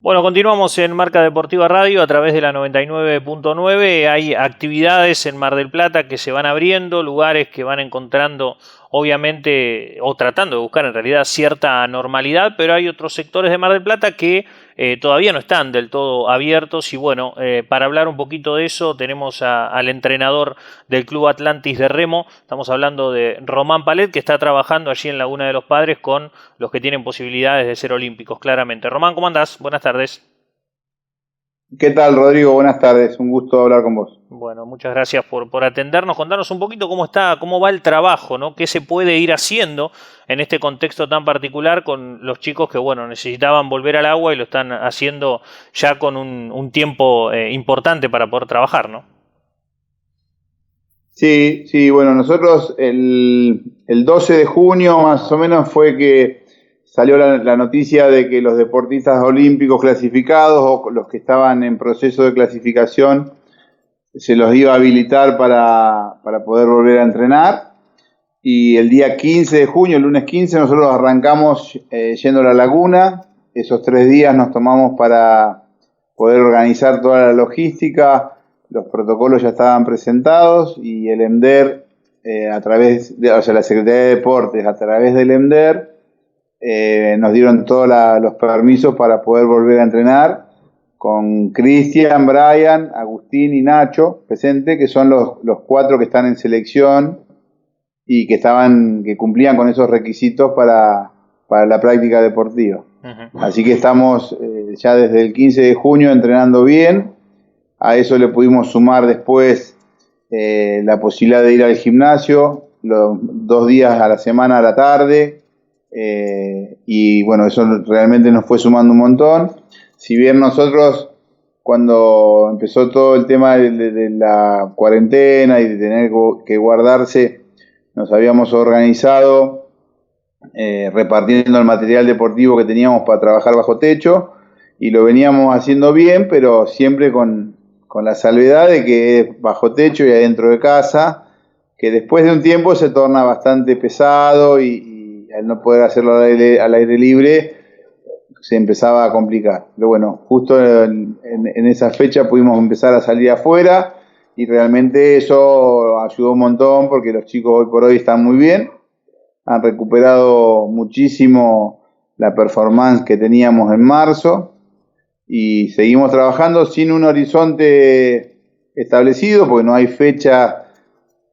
Bueno, continuamos en Marca Deportiva Radio a través de la 99.9. Hay actividades en Mar del Plata que se van abriendo, lugares que van encontrando, obviamente, o tratando de buscar en realidad cierta normalidad, pero hay otros sectores de Mar del Plata que todavía no están del todo abiertos. Y bueno, para hablar un poquito de eso tenemos al entrenador del Club Atlantis de Remo. Estamos hablando de Román Palet, que está trabajando allí en Laguna de los Padres con los que tienen posibilidades de ser olímpicos, claramente. Román, ¿cómo andás? Buenas tardes. ¿Qué tal, Rodrigo? Buenas tardes, un gusto hablar con vos. Bueno, muchas gracias por atendernos. Contanos un poquito cómo va el trabajo, ¿no? ¿Qué se puede ir haciendo en este contexto tan particular con los chicos que, bueno, necesitaban volver al agua y lo están haciendo ya con un tiempo importante para poder trabajar, ¿no? Sí, bueno, nosotros el 12 de junio más o menos fue que salió la noticia de que los deportistas olímpicos clasificados o los que estaban en proceso de clasificación se los iba a habilitar para poder volver a entrenar. Y el día 15 de junio, el lunes 15, nosotros arrancamos yendo a la laguna. Esos 3 días nos tomamos para poder organizar toda la logística. Los protocolos ya estaban presentados y el EMDER, a través de, o sea, la Secretaría de Deportes, a través del EMDER, nos dieron todos los permisos para poder volver a entrenar con Cristian, Brian, Agustín y Nacho presente, que son los 4 que están en selección y que cumplían con esos requisitos para la práctica deportiva. Uh-huh. Así que estamos ya desde el 15 de junio entrenando bien. A eso le pudimos sumar después la posibilidad de ir al gimnasio 2 días a la semana a la tarde, y bueno, eso realmente nos fue sumando un montón. Si bien nosotros, cuando empezó todo el tema de la cuarentena y de tener que guardarse, nos habíamos organizado repartiendo el material deportivo que teníamos para trabajar bajo techo, y lo veníamos haciendo bien, pero siempre con la salvedad de que es bajo techo y adentro de casa, que después de un tiempo se torna bastante pesado y al no poder hacerlo al aire libre se empezaba a complicar. Pero bueno, justo en esa fecha pudimos empezar a salir afuera y realmente eso ayudó un montón porque los chicos hoy por hoy están muy bien, han recuperado muchísimo la performance que teníamos en marzo. Y seguimos trabajando sin un horizonte establecido, porque no hay fecha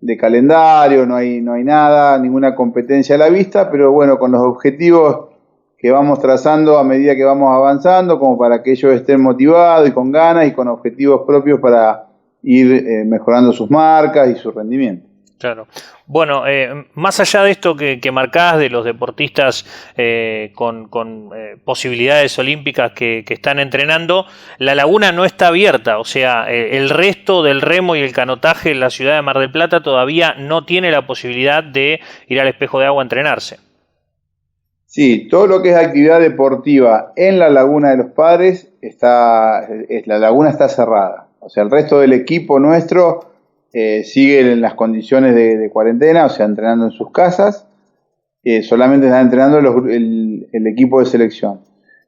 de calendario, no hay nada, ninguna competencia a la vista, pero bueno, con los objetivos que vamos trazando a medida que vamos avanzando, como para que ellos estén motivados y con ganas y con objetivos propios para ir mejorando sus marcas y su rendimiento. Claro. Bueno, más allá de esto que marcás de los deportistas con posibilidades olímpicas que están entrenando, la laguna no está abierta, o sea, el resto del remo y el canotaje en la ciudad de Mar del Plata todavía no tiene la posibilidad de ir al espejo de agua a entrenarse. Sí, todo lo que es actividad deportiva en la Laguna de los Padres, la laguna está cerrada. O sea, el resto del equipo nuestro sigue en las condiciones de cuarentena, o sea, entrenando en sus casas. Solamente están entrenando el equipo de selección.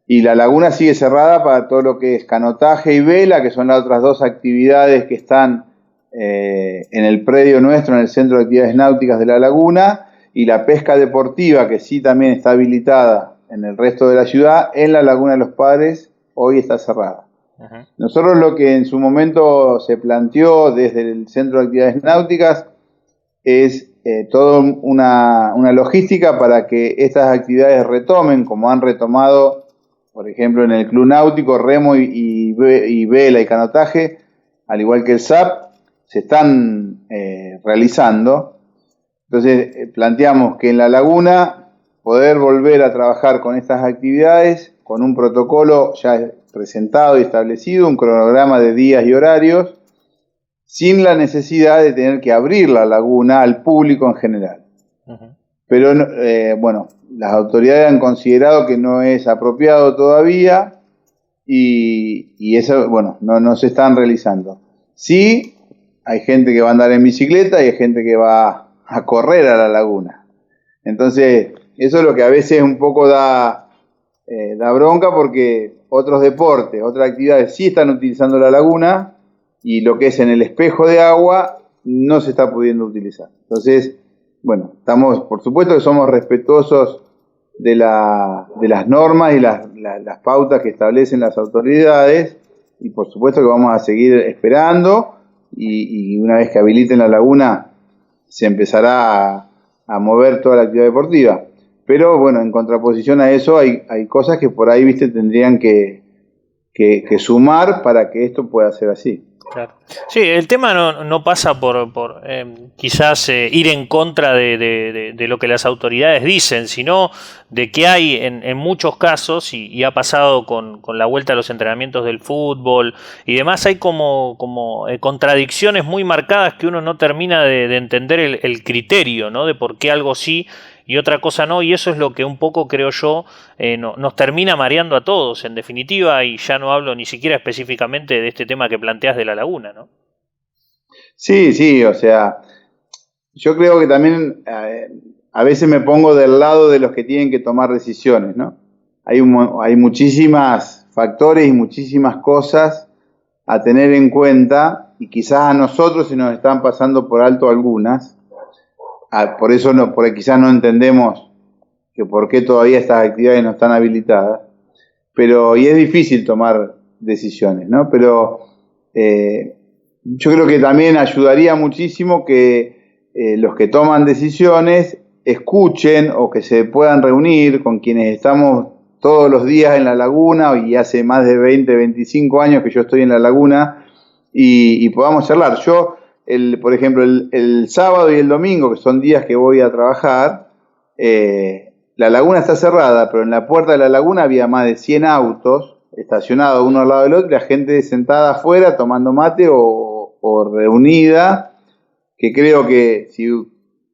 Y la laguna sigue cerrada para todo lo que es canotaje y vela, que son las otras 2 actividades que están en el predio nuestro, en el Centro de Actividades Náuticas de la Laguna, y la pesca deportiva, que sí también está habilitada en el resto de la ciudad. En la Laguna de los Padres hoy está cerrada. Uh-huh. Nosotros lo que en su momento se planteó desde el Centro de Actividades Náuticas es toda una logística para que estas actividades retomen, como han retomado, por ejemplo, en el Club Náutico, remo y vela y canotaje, al igual que el SAP, se están realizando. Entonces planteamos que en la laguna poder volver a trabajar con estas actividades, con un protocolo ya presentado y establecido, un cronograma de días y horarios, sin la necesidad de tener que abrir la laguna al público en general. Uh-huh. Pero bueno, las autoridades han considerado que no es apropiado todavía y eso, bueno, no se están realizando. Sí, hay gente que va a andar en bicicleta y hay gente que va a correr a la laguna. Entonces, eso es lo que a veces un poco da bronca, porque otros deportes, otras actividades sí están utilizando la laguna y lo que es en el espejo de agua no se está pudiendo utilizar. Entonces, bueno, por supuesto que somos respetuosos de las normas y las pautas que establecen las autoridades, y por supuesto que vamos a seguir esperando, y una vez que habiliten la laguna se empezará a mover toda la actividad deportiva. Pero bueno, en contraposición a eso hay cosas que por ahí, viste, tendrían que sumar para que esto pueda ser así. Claro. Sí, el tema no pasa por quizás ir en contra de lo que las autoridades dicen, sino de que hay en muchos casos, y ha pasado con la vuelta a los entrenamientos del fútbol y demás, hay como contradicciones muy marcadas que uno no termina de entender el criterio, ¿no? De por qué algo sí y otra cosa no, y eso es lo que un poco, creo yo, nos termina mareando a todos, en definitiva, y ya no hablo ni siquiera específicamente de este tema que planteas de la laguna, ¿no? Sí, o sea, yo creo que también a veces me pongo del lado de los que tienen que tomar decisiones, ¿no? Hay muchísimos factores y muchísimas cosas a tener en cuenta, y quizás a nosotros se nos están pasando por alto algunas. Por eso porque quizás no entendemos que por qué todavía estas actividades no están habilitadas, y es difícil tomar decisiones, ¿no? Pero yo creo que también ayudaría muchísimo que los que toman decisiones escuchen, o que se puedan reunir con quienes estamos todos los días en la laguna, y hace más de 20, 25 años que yo estoy en la laguna, y podamos charlar. Yo, por ejemplo, el sábado y el domingo, que son días que voy a trabajar, la laguna está cerrada, pero en la puerta de la laguna había más de 100 autos estacionados uno al lado del otro, y la gente sentada afuera tomando mate o reunida, que creo que si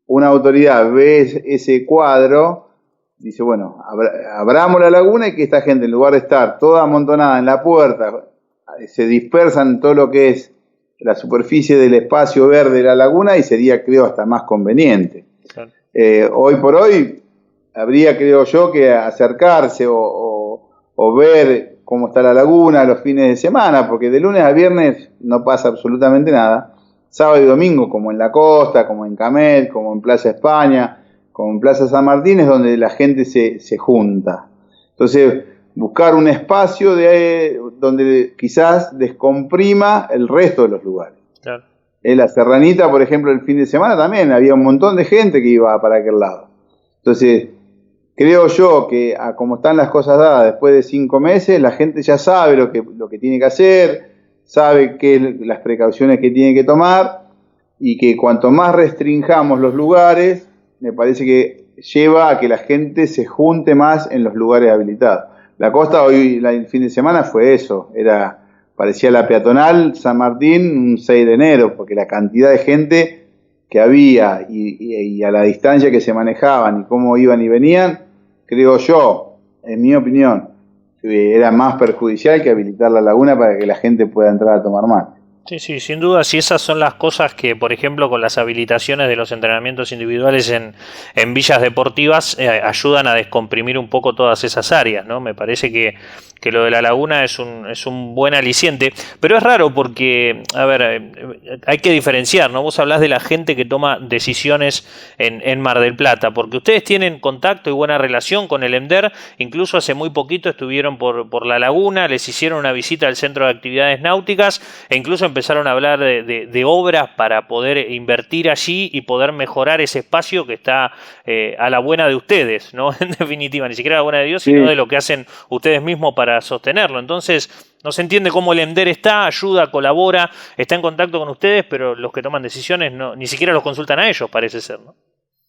una autoridad ve ese cuadro, dice, bueno, abramos la laguna, y que esta gente, en lugar de estar toda amontonada en la puerta, se dispersan en todo lo que es la superficie del espacio verde de la laguna, y sería, creo, hasta más conveniente. Claro. Hoy por hoy habría, creo yo, que acercarse o ver cómo está la laguna los fines de semana, porque de lunes a viernes no pasa absolutamente nada. Sábado y domingo, como en la costa, como en Camet, como en Plaza España, como en Plaza San Martín, es donde la gente se junta. Entonces, buscar un espacio donde quizás descomprima el resto de los lugares. Claro. En la Serranita, por ejemplo, el fin de semana también había un montón de gente que iba para aquel lado. Entonces, creo yo que como están las cosas dadas, después de 5 meses, la gente ya sabe lo que tiene que hacer, sabe las precauciones que tiene que tomar, y que cuanto más restringamos los lugares, me parece que lleva a que la gente se junte más en los lugares habilitados. La costa hoy, el fin de semana, fue eso, parecía la peatonal San Martín un 6 de enero, porque la cantidad de gente que había y a la distancia que se manejaban y cómo iban y venían, creo yo, en mi opinión, era más perjudicial que habilitar la laguna para que la gente pueda entrar a tomar mate. Sí, sin duda, si esas son las cosas que, por ejemplo, con las habilitaciones de los entrenamientos individuales en villas deportivas ayudan a descomprimir un poco todas esas áreas, ¿no? Me parece que lo de la laguna es un buen aliciente, pero es raro porque, a ver, hay que diferenciar, ¿no? Vos hablás de la gente que toma decisiones en Mar del Plata, porque ustedes tienen contacto y buena relación con el EMDER, incluso hace muy poquito estuvieron por la laguna, les hicieron una visita al Centro de Actividades Náuticas, e incluso empezaron a hablar de obras para poder invertir allí y poder mejorar ese espacio que está a la buena de ustedes, ¿no? En definitiva, ni siquiera a la buena de Dios, sino de lo que hacen ustedes mismos para sostenerlo. Entonces, no se entiende cómo el EMDER ayuda, colabora, está en contacto con ustedes, pero los que toman decisiones ni siquiera los consultan a ellos, parece ser, ¿no?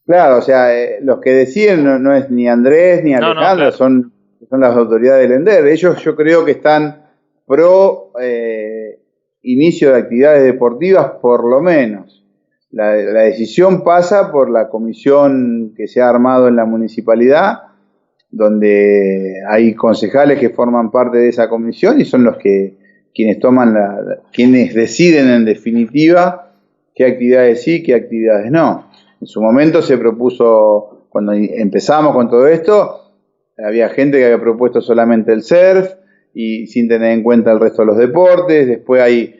Claro, o sea, los que deciden no es ni Andrés ni Alejandro, claro. son las autoridades del EMDER. Ellos, yo creo que están pro inicio de actividades deportivas, por lo menos. La decisión pasa por la comisión que se ha armado en la municipalidad, donde hay concejales que forman parte de esa comisión y son quienes deciden en definitiva qué actividades sí, qué actividades no. En su momento se propuso, cuando empezamos con todo esto, había gente que había propuesto solamente el surf, y sin tener en cuenta el resto de los deportes. Después hay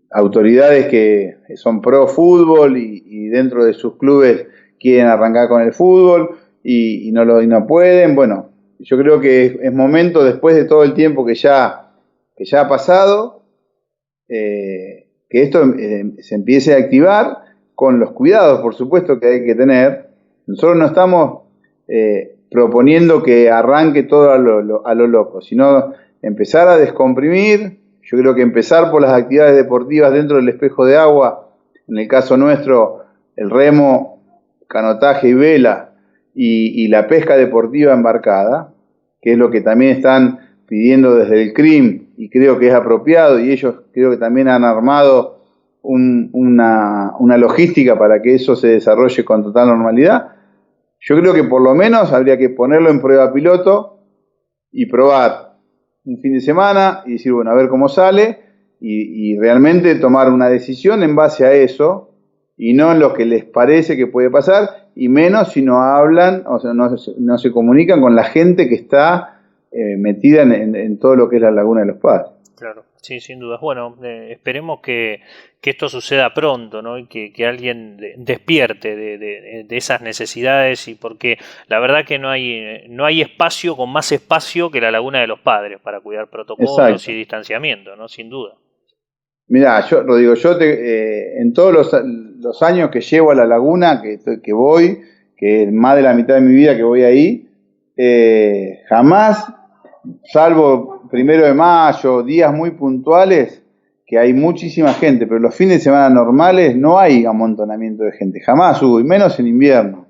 autoridades que son pro fútbol y dentro de sus clubes quieren arrancar con el fútbol y no pueden. Bueno, yo creo que es momento, después de todo el tiempo que ya ha pasado, que esto se empiece a activar con los cuidados, por supuesto, que hay que tener. Nosotros no estamos proponiendo que arranque todo a lo loco, sino empezar a descomprimir. Yo creo que empezar por las actividades deportivas dentro del espejo de agua, en el caso nuestro, el remo, canotaje y vela, y la pesca deportiva embarcada, que es lo que también están pidiendo desde el CRIM, y creo que es apropiado, y ellos creo que también han armado una logística para que eso se desarrolle con total normalidad. Yo creo que por lo menos habría que ponerlo en prueba piloto y probar un fin de semana y decir, bueno, a ver cómo sale, y realmente tomar una decisión en base a eso y no en lo que les parece que puede pasar, y menos si no hablan, o sea, no se comunican con la gente que está metida en todo lo que es la Laguna de los Padres. Claro, sí, sin dudas. Bueno, esperemos que esto suceda pronto, ¿no? Y que alguien despierte de esas necesidades, y porque la verdad que no hay espacio con más espacio que la Laguna de los Padres para cuidar protocolos. Exacto. Y distanciamiento, ¿no? Sin duda. Mirá, Rodrigo, en todos los años que llevo a la Laguna, que voy, que es más de la mitad de mi vida que voy ahí, jamás, salvo 1 de mayo, días muy puntuales, que hay muchísima gente, pero los fines de semana normales no hay amontonamiento de gente, jamás hubo, y menos en invierno.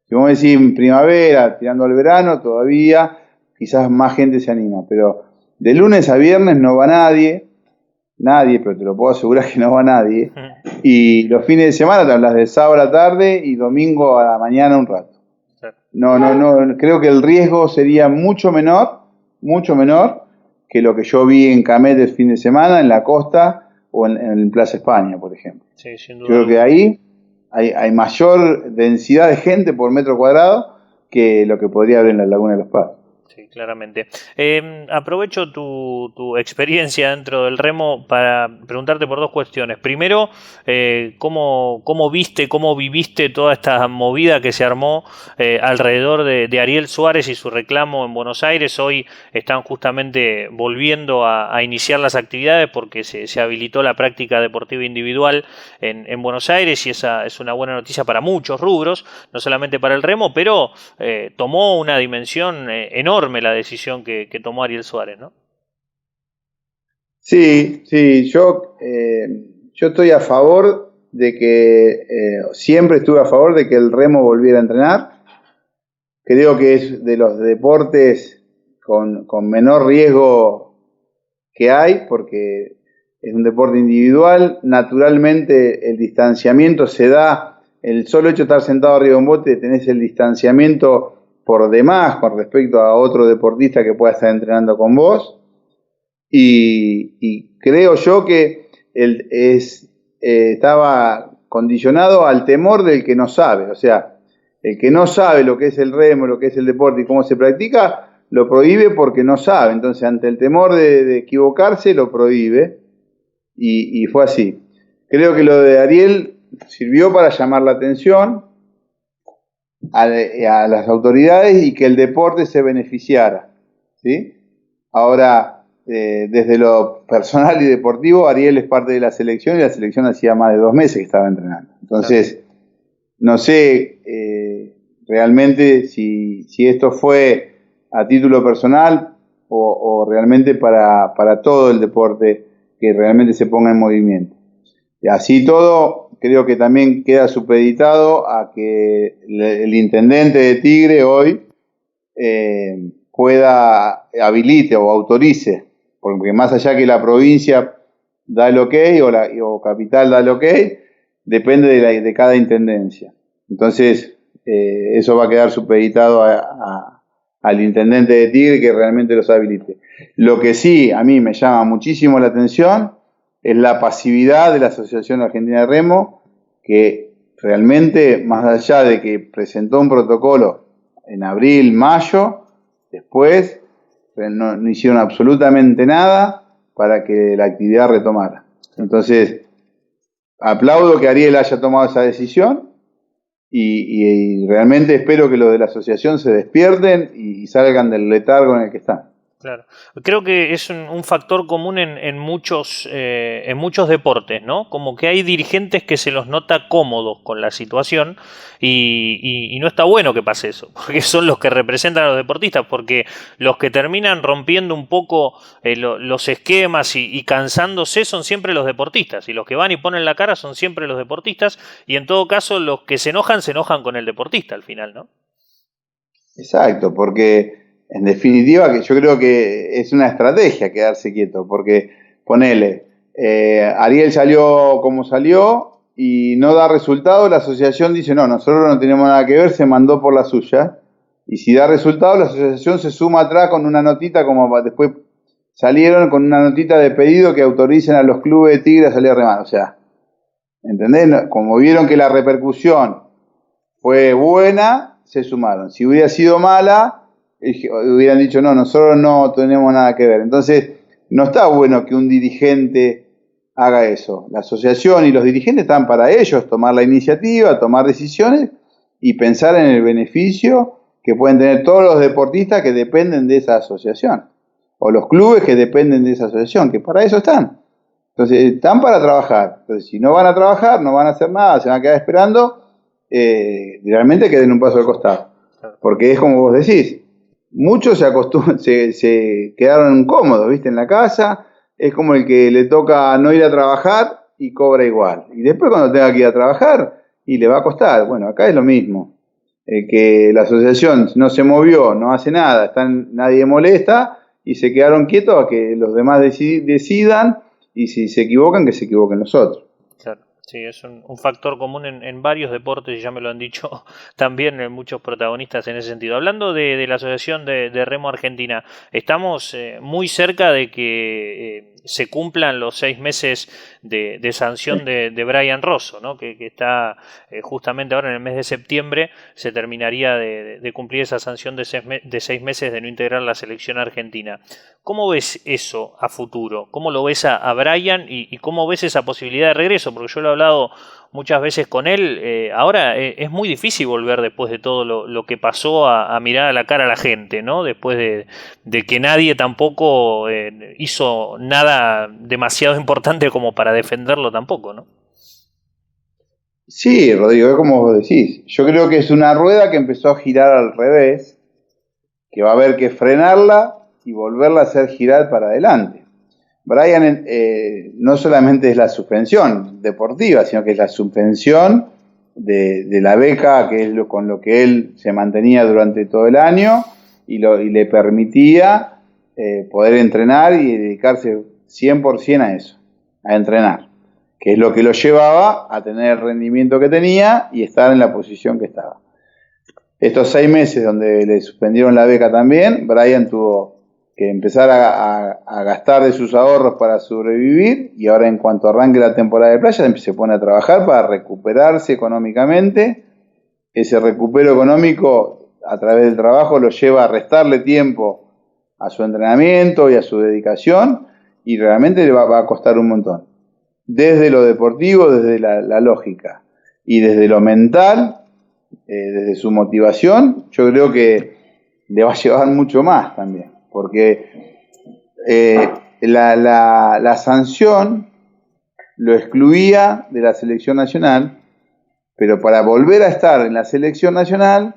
Si vos me decís en primavera, tirando al verano, todavía quizás más gente se anima, pero de lunes a viernes no va nadie, pero te lo puedo asegurar que no va nadie, y los fines de semana te hablas de sábado a la tarde y domingo a la mañana un rato. No, creo que el riesgo sería mucho menor que lo que yo vi en Camet el fin de semana, en la costa o en Plaza España, por ejemplo. Sí, sin duda. Yo creo que ahí hay mayor densidad de gente por metro cuadrado que lo que podría haber en la Laguna de los Padres. Sí, claramente. Aprovecho tu experiencia dentro del remo para preguntarte por dos cuestiones. Primero, ¿cómo viviste toda esta movida que se armó alrededor de Ariel Suárez y su reclamo en Buenos Aires? Hoy están justamente volviendo a iniciar las actividades porque se habilitó la práctica deportiva individual en Buenos Aires, y esa es una buena noticia para muchos rubros, no solamente para el remo, pero tomó una dimensión enorme la decisión que tomó Ariel Suárez, ¿no? Sí, yo estoy a favor de que, siempre estuve a favor de que el remo volviera a entrenar. Creo que es de los deportes con menor riesgo que hay, porque es un deporte individual. Naturalmente el distanciamiento se da, el solo hecho de estar sentado arriba de un bote, tenés el distanciamiento por demás con respecto a otro deportista que pueda estar entrenando con vos, y creo yo que estaba condicionado al temor del que no sabe. O sea, el que no sabe lo que es el remo, lo que es el deporte y cómo se practica, lo prohíbe porque no sabe. Entonces, ante el temor de equivocarse, lo prohíbe, y fue así. Creo que lo de Ariel sirvió para llamar la atención a las autoridades y que el deporte se beneficiara, ¿sí? Ahora, desde lo personal y deportivo, Ariel es parte de la selección, y la selección hacía más de 2 meses que estaba entrenando. Entonces, no sé realmente si esto fue a título personal o realmente para todo el deporte que realmente se ponga en movimiento. Y así todo, creo que también queda supeditado a que el intendente de Tigre hoy habilite o autorice, porque más allá que la provincia da el ok o capital da el ok, depende de cada intendencia. Entonces, eso va a quedar supeditado al intendente de Tigre que realmente los habilite. Lo que sí a mí me llama muchísimo la atención es la pasividad de la Asociación Argentina de Remo, que realmente, más allá de que presentó un protocolo en abril, mayo, después no hicieron absolutamente nada para que la actividad retomara. Entonces, aplaudo que Ariel haya tomado esa decisión y realmente espero que los de la asociación se despierten y salgan del letargo en el que están. Claro. Creo que es un factor común en muchos deportes, ¿no? Como que hay dirigentes que se los nota cómodos con la situación y no está bueno que pase eso, porque son los que representan a los deportistas, porque los que terminan rompiendo un poco los esquemas y cansándose son siempre los deportistas, y los que van y ponen la cara son siempre los deportistas, y en todo caso los que se enojan con el deportista al final, ¿no? Exacto, porque en definitiva, que yo creo que es una estrategia quedarse quieto, porque ponele, Ariel salió como salió y no da resultado, la asociación dice, no, nosotros no tenemos nada que ver, se mandó por la suya, y si da resultado, la asociación se suma atrás con una notita, como después salieron con una notita de pedido que autoricen a los clubes de Tigre a salir a remar, o sea, ¿entendés? Como vieron que la repercusión fue buena, se sumaron. Si hubiera sido mala, hubieran dicho, no, nosotros no tenemos nada que ver. Entonces, no está bueno que un dirigente haga eso. La asociación y los dirigentes están para ellos, tomar la iniciativa, tomar decisiones y pensar en el beneficio que pueden tener todos los deportistas que dependen de esa asociación, o los clubes que dependen de esa asociación, que para eso están. Entonces, están para trabajar. Entonces, si no van a trabajar, no van a hacer nada, se van a quedar esperando, realmente que den un paso al costado. Porque es como vos decís, muchos se quedaron cómodos, ¿viste? En la casa, es como el que le toca no ir a trabajar y cobra igual. Y después cuando tenga que ir a trabajar, y le va a costar. Bueno, acá es lo mismo. Que la asociación no se movió, no hace nada, nadie molesta, y se quedaron quietos a que los demás decidan, y si se equivocan, que se equivoquen los otros. Claro. Sí, es un factor común en varios deportes, y ya me lo han dicho también muchos protagonistas en ese sentido. Hablando de la Asociación de Remo Argentina, estamos muy cerca de que se cumplan los 6 meses de sanción de Brian Rosso, ¿no? Que está justamente ahora en el mes de septiembre, se terminaría de cumplir esa sanción de 6 meses de no integrar la selección argentina. ¿Cómo ves eso a futuro? ¿Cómo lo ves a Brian y cómo ves esa posibilidad de regreso? Porque yo lo he hablado muchas veces con él. Ahora es muy difícil volver después de todo lo que pasó a mirar a la cara a la gente, ¿no? Después de que nadie tampoco hizo nada demasiado importante como para defenderlo tampoco, ¿no? Sí, Rodrigo, es como vos decís. Yo creo que es una rueda que empezó a girar al revés, que va a haber que frenarla y volverla a hacer girar para adelante. Brian no solamente es la suspensión deportiva, sino que es la suspensión de la beca, que es con lo que él se mantenía durante todo el año y le permitía poder entrenar y dedicarse 100% a eso, a entrenar, que es lo que lo llevaba a tener el rendimiento que tenía y estar en la posición que estaba. Estos 6 meses donde le suspendieron la beca también, Brian tuvo que empezar a gastar de sus ahorros para sobrevivir, y ahora en cuanto arranque la temporada de playa se pone a trabajar para recuperarse económicamente. Ese recupero económico a través del trabajo lo lleva a restarle tiempo a su entrenamiento y a su dedicación, y realmente le va a costar un montón. Desde lo deportivo, desde la lógica y desde lo mental, desde su motivación, yo creo que le va a llevar mucho más también, porque la sanción lo excluía de la selección nacional, pero para volver a estar en la selección nacional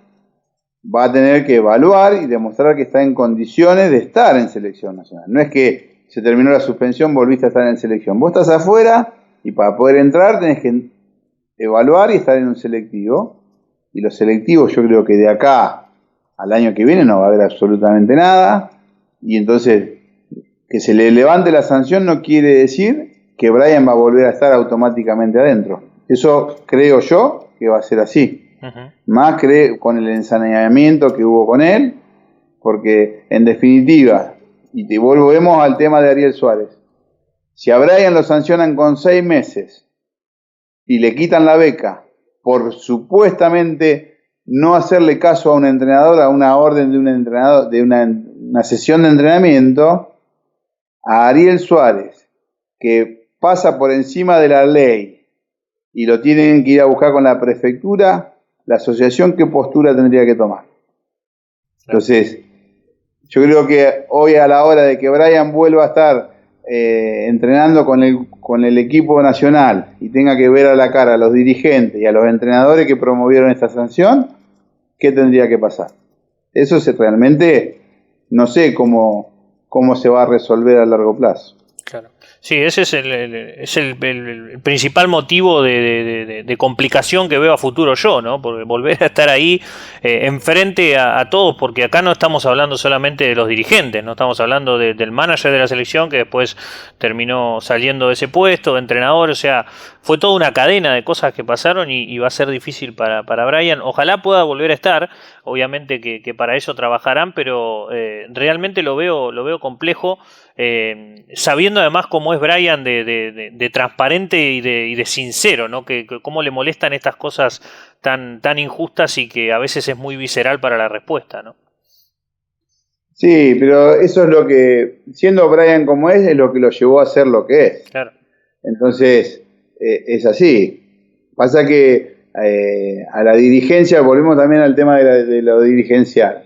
va a tener que evaluar y demostrar que está en condiciones de estar en selección nacional. No es que se terminó la suspensión, volviste a estar en selección. Vos estás afuera y para poder entrar tenés que evaluar y estar en un selectivo. Y los selectivos, yo creo que de acá al año que viene no va a haber absolutamente nada. Y entonces, que se le levante la sanción no quiere decir que Brian va a volver a estar automáticamente adentro. Eso creo yo que va a ser así. Uh-huh. Más con el ensaneamiento que hubo con él, porque en definitiva, y te volvemos al tema de Ariel Suárez, si a Brian lo sancionan con 6 meses y le quitan la beca por supuestamente no hacerle caso a un entrenador, a una orden de un entrenador, de una sesión de entrenamiento a Ariel Suárez, que pasa por encima de la ley y lo tienen que ir a buscar con la prefectura, la asociación, ¿qué postura tendría que tomar? Entonces, yo creo que hoy, a la hora de que Brian vuelva a estar entrenando con el equipo nacional y tenga que ver a la cara a los dirigentes y a los entrenadores que promovieron esta sanción, ¿qué tendría que pasar? Eso realmente no sé cómo se va a resolver a largo plazo. Claro. Sí, ese es el principal motivo de complicación que veo a futuro yo, ¿no? Porque volver a estar ahí enfrente a todos, porque acá no estamos hablando solamente de los dirigentes, no estamos hablando del manager de la selección que después terminó saliendo de ese puesto, de entrenador, o sea, fue toda una cadena de cosas que pasaron y va a ser difícil para Brian. Ojalá pueda volver a estar, obviamente que para eso trabajarán, pero realmente lo veo complejo. Sabiendo además cómo es Brian de transparente y de sincero, ¿no? Que cómo le molestan estas cosas tan injustas y que a veces es muy visceral para la respuesta, ¿no? Sí, pero eso es lo que, siendo Brian como es lo que lo llevó a ser lo que es. Claro. Entonces, es así. Pasa que a la dirigencia, volvemos también al tema de lo dirigencial.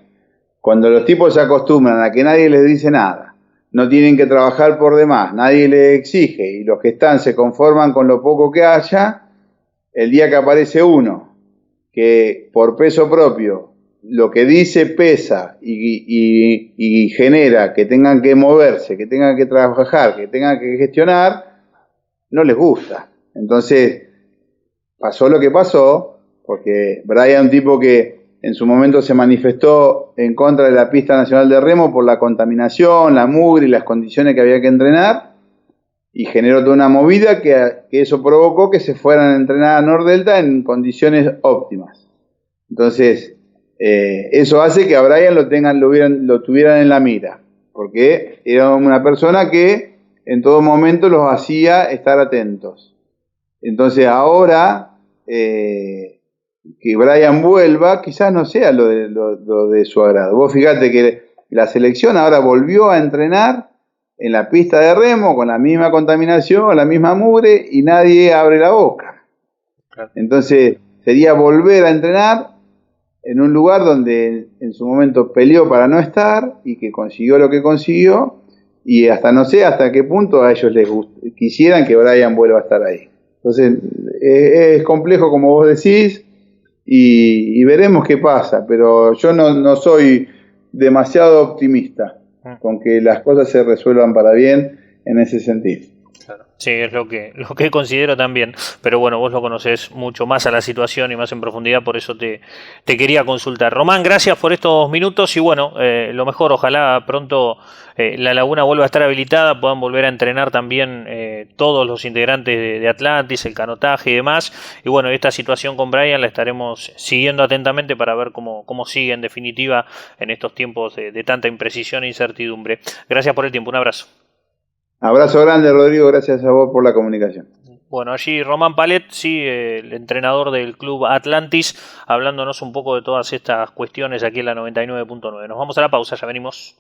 Cuando los tipos se acostumbran a que nadie les dice nada, no tienen que trabajar por demás, nadie les exige, y los que están se conforman con lo poco que haya, el día que aparece uno que por peso propio lo que dice pesa y genera que tengan que moverse, que tengan que trabajar, que tengan que gestionar, no les gusta. Entonces pasó lo que pasó, porque Brian, un tipo que en su momento se manifestó en contra de la pista nacional de remo por la contaminación, la mugre y las condiciones que había que entrenar, y generó toda una movida que eso provocó que se fueran a entrenar a Nordelta en condiciones óptimas. Entonces, eso hace que a Brian lo tuvieran en la mira, porque era una persona que en todo momento los hacía estar atentos. Entonces ahora que Brian vuelva, quizás no sea lo de su agrado. Vos fíjate que la selección ahora volvió a entrenar en la pista de remo con la misma contaminación, la misma mugre, y nadie abre la boca. Claro. Entonces sería volver a entrenar en un lugar donde en su momento peleó para no estar y que consiguió lo que consiguió, y hasta no sé hasta qué punto a ellos les quisieran que Brian vuelva a estar ahí. Entonces es complejo, como vos decís, y veremos qué pasa, pero yo no soy demasiado optimista con que las cosas se resuelvan para bien en ese sentido. Claro. Sí, es lo que considero también, pero bueno, vos lo conocés mucho más a la situación y más en profundidad, por eso te quería consultar. Román, gracias por estos minutos y bueno, lo mejor, ojalá pronto la laguna vuelva a estar habilitada, puedan volver a entrenar también todos los integrantes de Atlantis, el canotaje y demás, y bueno, esta situación con Brian la estaremos siguiendo atentamente para ver cómo sigue en definitiva en estos tiempos de tanta imprecisión e incertidumbre. Gracias por el tiempo, un abrazo. Abrazo grande, Rodrigo, gracias a vos por la comunicación. Bueno, allí Román Palet, sí, el entrenador del club Atlantis, hablándonos un poco de todas estas cuestiones aquí en la 99.9. Nos vamos a la pausa, ya venimos.